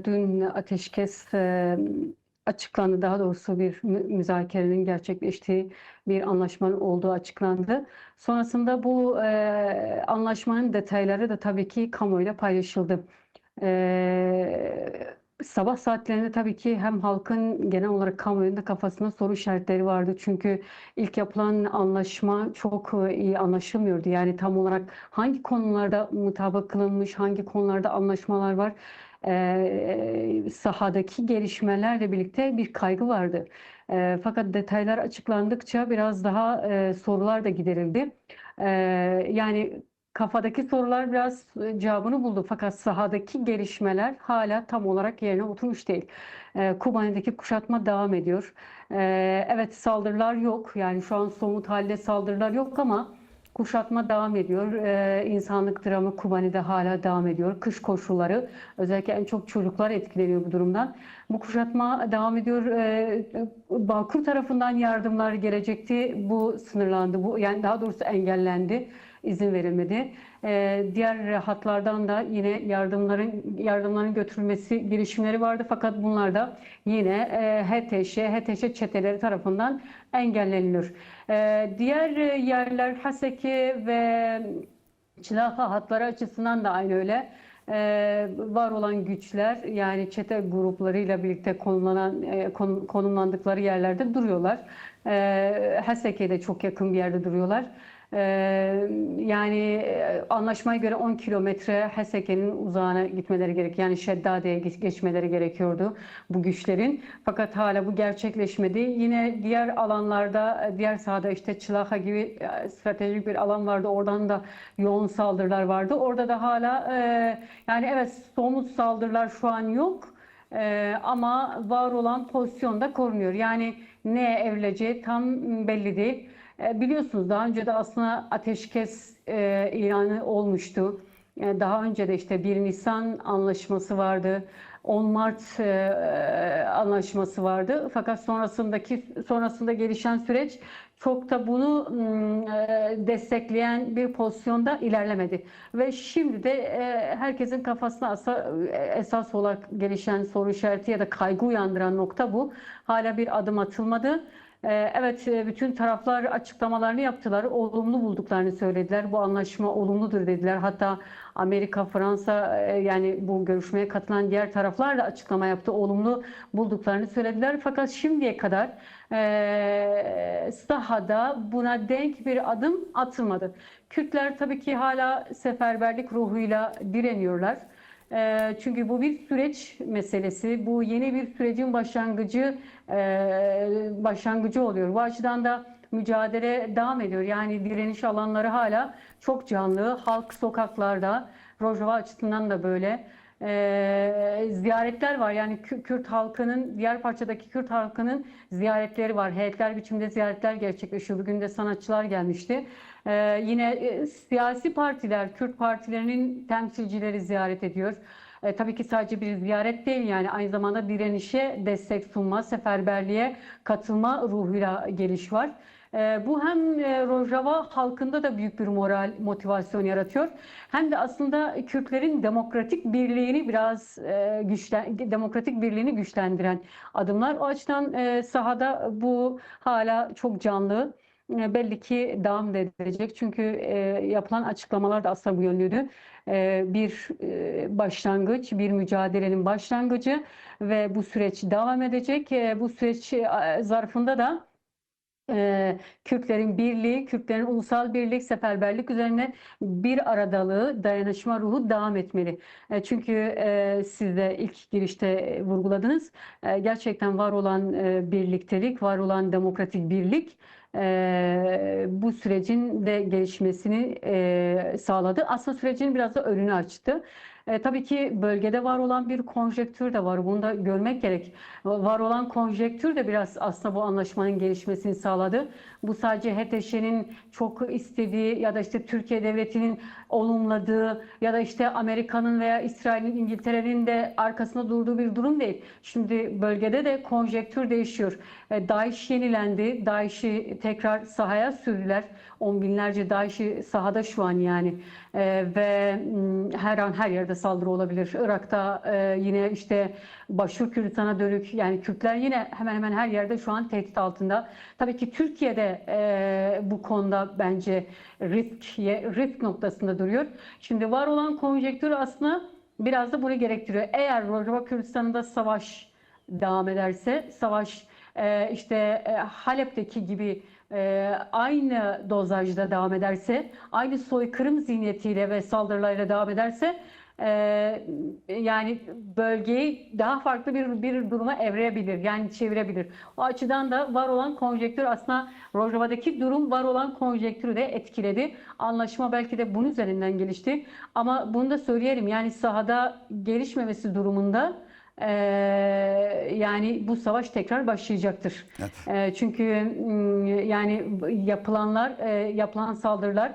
dün ateşkes açıklandı. Daha doğrusu bir müzakerenin gerçekleştiği bir anlaşmanın olduğu açıklandı. Sonrasında bu anlaşmanın detayları da tabii ki kamuoyuyla paylaşıldı. Sabah saatlerinde tabii ki hem halkın genel olarak kamuoyunda kafasında soru işaretleri vardı. Çünkü ilk yapılan anlaşma çok iyi anlaşılmıyordu. Yani tam olarak hangi konularda mutabık kılınmış, hangi konularda anlaşmalar var. Sahadaki gelişmelerle birlikte bir kaygı vardı. Fakat detaylar açıklandıkça biraz daha sorular da giderildi. Eee, Yani kafadaki sorular biraz cevabını buldu. Fakat sahadaki gelişmeler hala tam olarak yerine oturmuş değil. Kobani'deki kuşatma devam ediyor. Evet, saldırılar yok. Yani şu an somut halde saldırılar yok ama kuşatma devam ediyor. İnsanlık dramı Kobani'de hala devam ediyor. Kış koşulları, özellikle en çok çocuklar etkileniyor bu durumdan. Bu kuşatma devam ediyor. Bakur tarafından yardımlar gelecekti. Bu sınırlandı. Bu, yani daha doğrusu engellendi, izin verilmedi. Diğer hatlardan da yine yardımların götürülmesi girişimleri vardı, fakat bunlar da yine HTŞ çeteleri tarafından engelleniyor. Diğer yerler Haseki ve Çılaka hatları açısından da aynı öyle. Var olan güçler, yani çete gruplarıyla birlikte konumlandıkları yerlerde duruyorlar. Haseke'de çok yakın bir yerde duruyorlar. Yani anlaşmaya göre 10 kilometre Haseke'nin uzağına gitmeleri gerek. Yani Şeddade'ye geçmeleri gerekiyordu bu güçlerin. Fakat hala bu gerçekleşmedi. Yine diğer alanlarda, diğer sahada işte Çılaka gibi stratejik bir alan vardı. Oradan da yoğun saldırılar vardı. Orada da hala yani evet, somut saldırılar şu an yok. Ama var olan pozisyonda korunuyor. Yani ne evleceği tam belli değil. Biliyorsunuz daha önce de aslında ateşkes ilanı olmuştu. Daha önce de işte 1 Nisan anlaşması vardı. 10 Mart anlaşması vardı. Fakat sonrasında gelişen süreç çok da bunu destekleyen bir pozisyonda ilerlemedi. Ve şimdi de herkesin kafasına esas olarak gelişen soru işareti ya da kaygı uyandıran nokta bu. Hala bir adım atılmadı. Evet, bütün taraflar açıklamalarını yaptılar. Olumlu bulduklarını söylediler. Bu anlaşma olumludur dediler. Hatta Amerika, Fransa, yani bu görüşmeye katılan diğer taraflar da açıklama yaptı. Olumlu bulduklarını söylediler. Fakat şimdiye kadar sahada buna denk bir adım atılmadı. Kürtler tabii ki hala seferberlik ruhuyla direniyorlar. Çünkü bu bir süreç meselesi. Bu yeni bir sürecin başlangıcı oluyor. Bu açıdan da mücadele devam ediyor. Yani direniş alanları hala çok canlı. Halk sokaklarda. Rojava açısından da böyle. Ziyaretler var. Yani Kürt halkının, diğer parçadaki Kürt halkının ziyaretleri var. Heyetler biçimde ziyaretler gerçekleşiyor. Bugün de sanatçılar gelmişti. Yine siyasi partiler, Kürt partilerinin temsilcileri ziyaret ediyor. Tabii ki sadece bir ziyaret değil, yani aynı zamanda direnişe destek sunma, seferberliğe katılma ruhuyla geliş var. Bu hem Rojava halkında da büyük bir motivasyon yaratıyor. Hem de aslında Kürtlerin demokratik birliğini güçlendiren adımlar. O açıdan sahada bu hala çok canlı. Belli ki devam edecek. Çünkü yapılan açıklamalar da aslında bu yönlüydü. Bir başlangıç, bir mücadelenin başlangıcı ve bu süreç devam edecek. Bu süreç zarfında da Kürtlerin birliği, Kürtlerin ulusal birlik, seferberlik üzerine bir aradalığı, dayanışma ruhu devam etmeli. Çünkü siz de ilk girişte vurguladınız. Gerçekten var olan birliktelik, var olan demokratik birlik bu sürecin de gelişmesini sağladı. Aslında sürecin biraz da önünü açtı. Tabii ki bölgede var olan bir konjektür de var. Bunu da görmek gerek. Var olan konjektür de biraz aslında bu anlaşmanın gelişmesini sağladı. Bu sadece HTŞ'nin çok istediği ya da işte Türkiye Devleti'nin olumladığı ya da işte Amerika'nın veya İsrail'in, İngiltere'nin de arkasında durduğu bir durum değil. Şimdi bölgede de konjektür değişiyor. DAEŞ yenilendi. DAEŞ'i tekrar sahaya sürdüler. On binlerce DAEŞ'i sahada şu an yani. Ve her an her yerde yerde saldırı olabilir. Irak'ta yine işte Başur Kürdistan'a dönük, yani Kürtler yine hemen hemen her yerde şu an tehdit altında. Tabii ki Türkiye'de bu konuda bence risk noktasında duruyor. Şimdi var olan konjektür aslında biraz da bunu gerektiriyor. Eğer Rojava Kürdistan'da savaş devam ederse, savaş işte Halep'teki gibi aynı dozajda devam ederse, aynı soykırım zihniyetiyle ve saldırılarıyla devam ederse, yani bölgeyi daha farklı bir duruma evreyebilir, yani çevirebilir. O açıdan da var olan konjektür, aslında Rojava'daki durum var olan konjektürü de etkiledi. Anlaşma belki de bunun üzerinden gelişti. Ama bunu da söyleyelim, yani sahada gelişmemesi durumunda yani bu savaş tekrar başlayacaktır. Evet. Çünkü yani yapılan saldırılar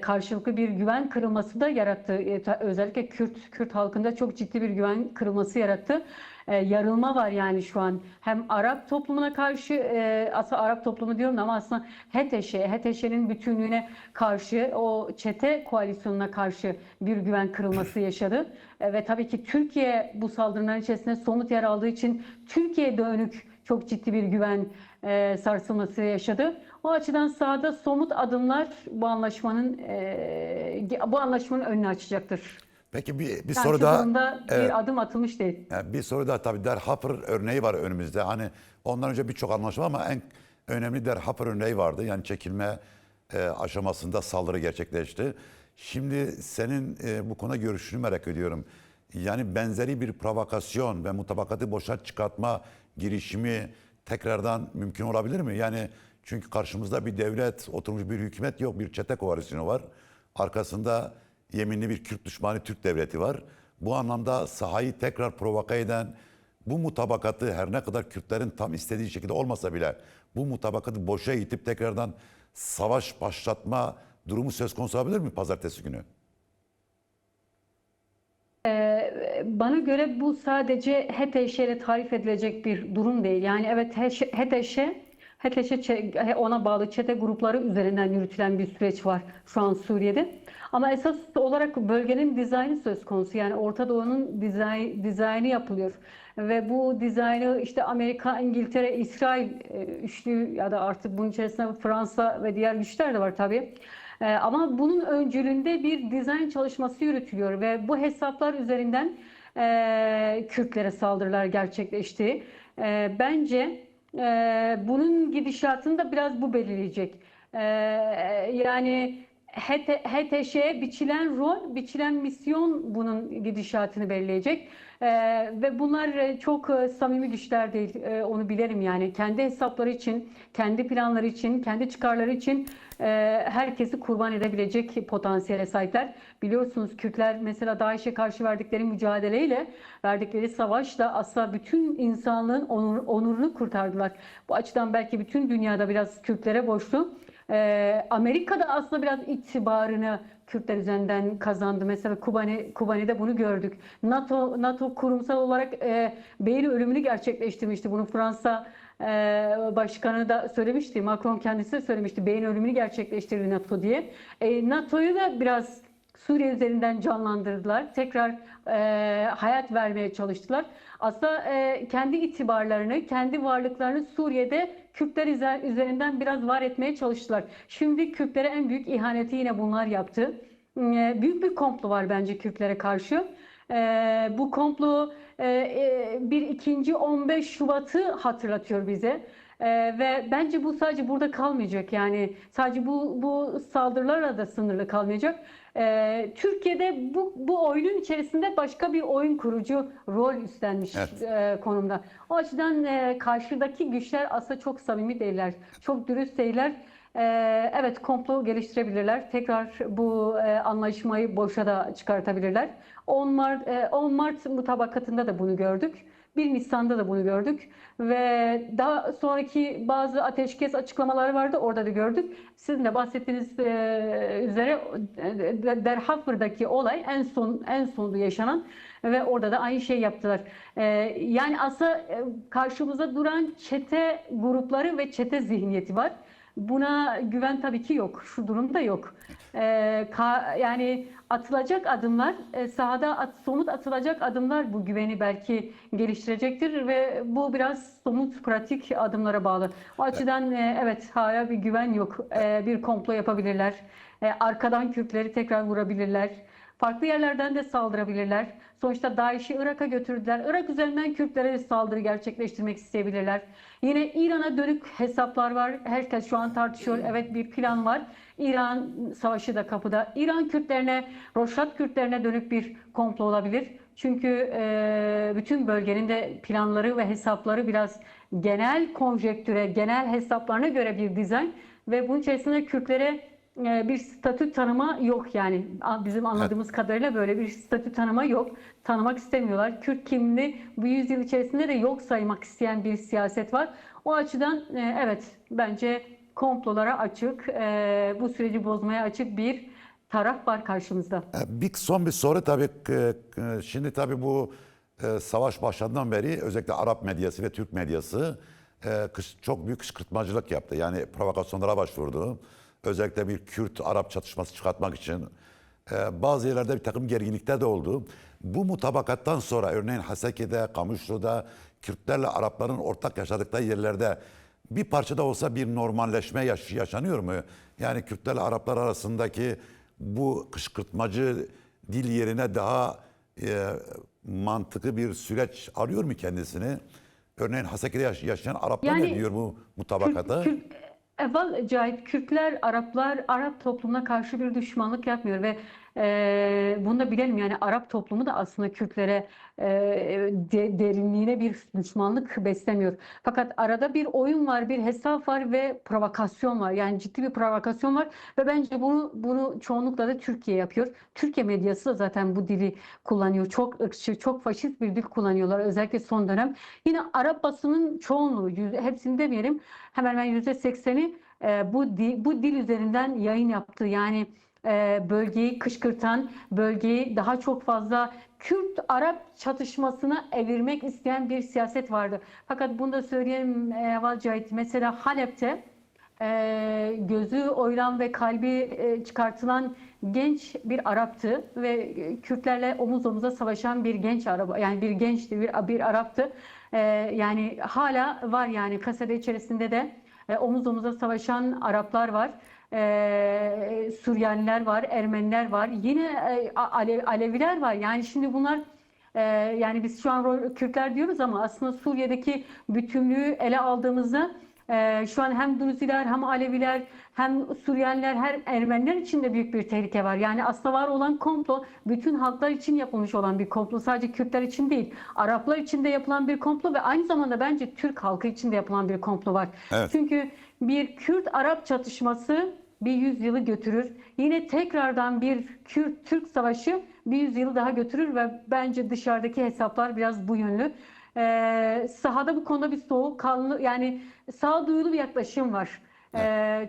karşılıklı bir güven kırılması da yarattı. Özellikle Kürt halkında çok ciddi bir güven kırılması yarattı. Yarılma var yani şu an. Hem Arap toplumuna karşı, aslında Arap toplumu diyorum ama aslında HTŞ'nin bütünlüğüne karşı, o çete koalisyonuna karşı bir güven kırılması yaşadı. Ve tabii ki Türkiye bu saldırıların içerisinde somut yer aldığı için Türkiye'ye dönük çok ciddi bir güven sarsılması yaşadı. O açıdan sahada somut adımlar bu anlaşmanın önünü açacaktır. Peki bir Yani soru şu daha. durumda Evet. bir adım atılmış değil. Yani bir soru daha, tabii Der Haper örneği var önümüzde. Hani ondan önce birçok anlaşma ama en önemli Der Haper örneği vardı. Yani çekilme aşamasında saldırı gerçekleşti. Şimdi senin bu konuda görüşünü merak ediyorum. Yani benzeri bir provokasyon ve mutabakatı boşa çıkartma girişimi tekrardan mümkün olabilir mi? Yani çünkü karşımızda bir devlet, oturmuş bir hükümet yok, bir çete koalisyonu var. Arkasında yeminli bir Kürt düşmanı Türk devleti var. Bu anlamda sahayı tekrar provoke eden bu mutabakatı, her ne kadar Kürtlerin tam istediği şekilde olmasa bile bu mutabakatı boşa itip tekrardan savaş başlatma durumu söz konusu olabilir mi pazartesi günü? Bana göre bu sadece HTŞ ile tarif edilecek bir durum değil. Yani evet, HTŞ ona bağlı çete grupları üzerinden yürütülen bir süreç var şu an Suriye'de. Ama esas olarak bölgenin dizaynı söz konusu. Yani Orta Doğu'nun dizaynı yapılıyor. Ve bu dizaynı işte Amerika, İngiltere, İsrail üçlü ya da artık bunun içerisinde Fransa ve diğer güçler de var tabii. Ama bunun öncülüğünde bir dizayn çalışması yürütülüyor ve bu hesaplar üzerinden Kürtlere saldırılar gerçekleşti. Bence bunun gidişatını da biraz bu belirleyecek. Yani HTŞ'ye biçilen rol, biçilen misyon bunun gidişatını belirleyecek. Ve bunlar çok samimi güçler değil, onu bilirim yani. Kendi hesapları için, kendi planları için, kendi çıkarları için herkesi kurban edebilecek potansiyele sahipler. Biliyorsunuz Kürtler mesela DAEŞ'e karşı verdikleri mücadeleyle, verdikleri savaşla aslında bütün insanlığın onurunu kurtardılar. Bu açıdan belki bütün dünyada biraz Kürtlere borçlu. Amerika'da aslında biraz itibarını Kürtler üzerinden kazandı. Mesela Kobani'de bunu gördük. NATO kurumsal olarak Beyin ölümünü gerçekleştirmişti. Bunu Fransa Başkanı da söylemişti. Macron kendisi de söylemişti. Beyin ölümünü gerçekleştirdi NATO diye. NATO'yu da biraz Suriye üzerinden canlandırdılar. Tekrar hayat vermeye çalıştılar. Aslında kendi itibarlarını, kendi varlıklarını Suriye'de Kürtler üzerinden biraz var etmeye çalıştılar. Şimdi Kürtlere en büyük ihaneti yine bunlar yaptı. Büyük bir komplo var bence Kürtlere karşı. Bu komplo bir ikinci 15 Şubat'ı hatırlatıyor bize. Ve bence bu sadece burada kalmayacak. Yani sadece bu saldırılarla da sınırlı kalmayacak. Türkiye'de bu oyunun içerisinde başka bir oyun kurucu rol üstlenmiş Evet. konumda. O açıdan karşıdaki güçler aslında çok samimi değiller, çok dürüst değiller. Evet, komplo geliştirebilirler. Tekrar bu anlaşmayı boşa da çıkartabilirler. 10 Mart mutabakatında da bunu gördük. 1 Nisan'da da bunu gördük ve daha sonraki bazı ateşkes açıklamaları vardı, orada da gördük. Sizin de bahsettiğiniz üzere Der Hafer'daki olay en sonunda yaşanan ve orada da aynı şey yaptılar. Yani aslında karşımıza duran çete grupları ve çete zihniyeti var. Buna güven tabii ki yok. Şu durumda yok. Yani atılacak adımlar, sahada somut atılacak adımlar bu güveni belki geliştirecektir ve bu biraz somut, pratik adımlara bağlı. O açıdan evet, hala bir güven yok. Bir komplo yapabilirler. Arkadan Kürtleri tekrar vurabilirler. Farklı yerlerden de saldırabilirler. Sonuçta DAEŞ'i Irak'a götürdüler. Irak üzerinden Kürtlere saldırı gerçekleştirmek isteyebilirler. Yine İran'a dönük hesaplar var. Herkes şu an tartışıyor. Evet, bir plan var. İran savaşı da kapıda. İran Kürtlerine, Roşat Kürtlerine dönük bir komplo olabilir. Çünkü bütün bölgenin de planları ve hesapları biraz genel konjektüre, genel hesaplarına göre bir dizayn ve bunun içerisinde Kürtlere bir statü tanıma yok, yani bizim anladığımız kadarıyla böyle bir statü tanıma yok. Tanımak istemiyorlar. Kürt kimliğini bu yüzyıl içerisinde de yok saymak isteyen bir siyaset var. O açıdan evet, bence komplolara açık, bu süreci bozmaya açık bir taraf var karşımızda. Son bir soru tabii. Şimdi tabii bu savaş başladığından beri özellikle Arap medyası ve Türk medyası çok büyük kışkırtmacılık yaptı. Yani provokasyonlara başvurdu. Özellikle bir Kürt-Arap çatışması çıkartmak için bazı yerlerde bir takım gerginlikler de oldu. Bu mutabakattan sonra örneğin Haseki'de, Kamışlı'da Kürtlerle Arapların ortak yaşadıkları yerlerde bir parça da olsa bir normalleşme yaşanıyor mu? Yani Kürtlerle Araplar arasındaki bu kışkırtmacı dil yerine daha mantıklı bir süreç arıyor mu kendisini? Örneğin Haseki'de yaşayan Araplar ne Yani diyor bu mutabakata? Evvel Cahit, Kürtler, Araplar, Arap toplumuna karşı bir düşmanlık yapmıyor ve bunu da bilelim, yani Arap toplumu da aslında Kürtlere derinliğine bir düşmanlık beslemiyor. Fakat arada bir oyun var, bir hesap var ve provokasyon var. Yani ciddi bir provokasyon var ve bence bunu çoğunlukla da Türkiye yapıyor. Türkiye medyası da zaten bu dili kullanıyor. Çok ırkçı, çok faşist bir dil kullanıyorlar özellikle son dönem. Yine Arap basının çoğunluğu, hepsini demeyelim, hemen hemen %80'i bu dil üzerinden yayın yaptı. Yani bölgeyi kışkırtan, bölgeyi daha çok fazla Kürt-Arap çatışmasına evirmek isteyen bir siyaset vardı. Fakat bunu da söyleyeyim Cahit. Mesela Halep'te gözü oyran ve kalbi çıkartılan genç bir Arap'tı ve Kürtlerle omuz omuza savaşan bir genç Arap, yani bir gençti, bir Arap'tı. Yani hala var, yani kasede içerisinde de omuz omuza savaşan Araplar var. Süryaniler var, Ermeniler var, yine Aleviler var. Yani şimdi bunlar yani biz şu an Kürtler diyoruz ama aslında Suriye'deki bütünlüğü ele aldığımızda şu an hem Druziler hem Aleviler hem Süryaniler hem Ermeniler için de büyük bir tehlike var. Yani aslında var olan komplo bütün halklar için yapılmış olan bir komplo. Sadece Kürtler için değil, Araplar için de yapılan bir komplo ve aynı zamanda bence Türk halkı için de yapılan bir komplo var. Evet. Çünkü bir Kürt-Arap çatışması bir yüzyılı götürür. Yine tekrardan bir Kürt-Türk savaşı bir yüzyılı daha götürür ve bence dışarıdaki hesaplar biraz bu yönlü. Sahada bu konuda bir soğukkanlı, yani sağduyulu bir yaklaşım var.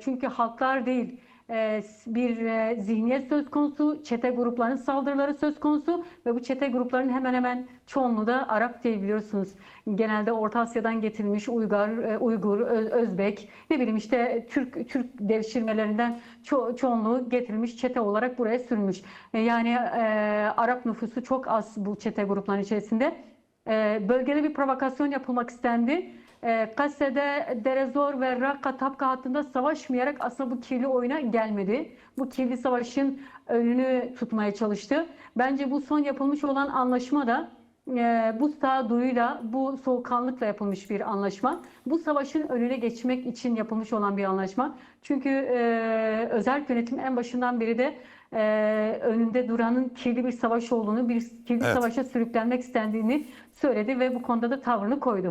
Çünkü halklar değil, bir zihniyet söz konusu, çete gruplarının saldırıları söz konusu ve bu çete gruplarının hemen hemen çoğunluğu da Arap diye biliyorsunuz. Genelde Orta Asya'dan getirilmiş Uygur, Özbek, ne bileyim işte Türk devşirmelerinden çoğunluğu getirilmiş, çete olarak buraya sürülmüş. Yani Arap nüfusu çok az bu çete gruplarının içerisinde. Bölgede bir provokasyon yapılmak istendi. Kase'de Derezor ve Rakka Tapka hattında savaşmayarak aslında bu kirli oyuna gelmedi. Bu kirli savaşın önünü tutmaya çalıştı. Bence bu son yapılmış olan anlaşma da bu sağduyuyla, bu soğukkanlıkla yapılmış bir anlaşma. Bu savaşın önüne geçmek için yapılmış olan bir anlaşma. Çünkü özerk yönetim en başından beri de önünde duranın kirli bir savaş olduğunu, bir kirli Evet. savaşa sürüklenmek istendiğini söyledi ve bu konuda da tavrını koydu.